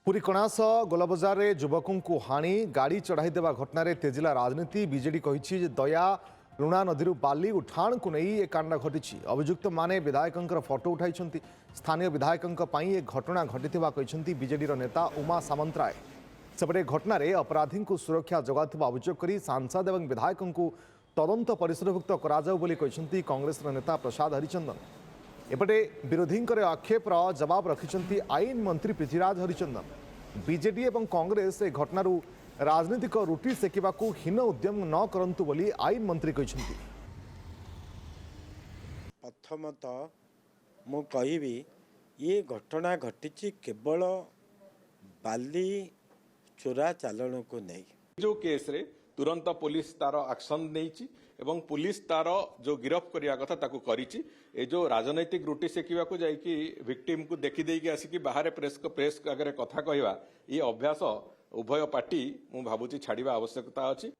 पुरी कणास गोलाबजार में युवकों को हाणी गाड़ी चढ़ाई देवा घटना तेजिला राजनीति। बीजेडी कही दया लुणा नदी बाली उठाण को नहीं ए कांड घटी। अभियुक्त माने विधायकों फोटो उठाई। स्थानीय विधायकों ए घटना घटी बीजेडी नेता उमा सामंतराय। सेपटे घटना अपराधी को सुरक्षा जगाता अभियोग कर सांसद और विधायकों को तदंत परिसरभुक्त कर कांग्रेस नेता प्रसाद हरिचंदन। एपटे विरोधी आक्षेपर जवाब रखिंट आईन मंत्री पृथ्वीराज हरिचंदन। बीजेडी और कांग्रेस ए घटनार राजनीतिक रुटी सेकिबा को हीन उद्यम न करंतु बोली आईन मंत्री कहते। प्रथमत मु कहबी ये घटना घटी केवल बाली चोरा चालाण को नहीं। जो केस रे तुरंत पुलिस तार एक्शन नहीं एवं पुलिस तार जो गिरफ करिया कथा ताकू करिछि। ए जो राजनैतिक रुटी सेकिबा को जाइकी विक्टिम को देखि देकी आसिकी बाहर प्रेस आगे कथा कहवा ये अभ्यास उभय पार्टी मु भाबुची छाड़िबा आवश्यकता अछि।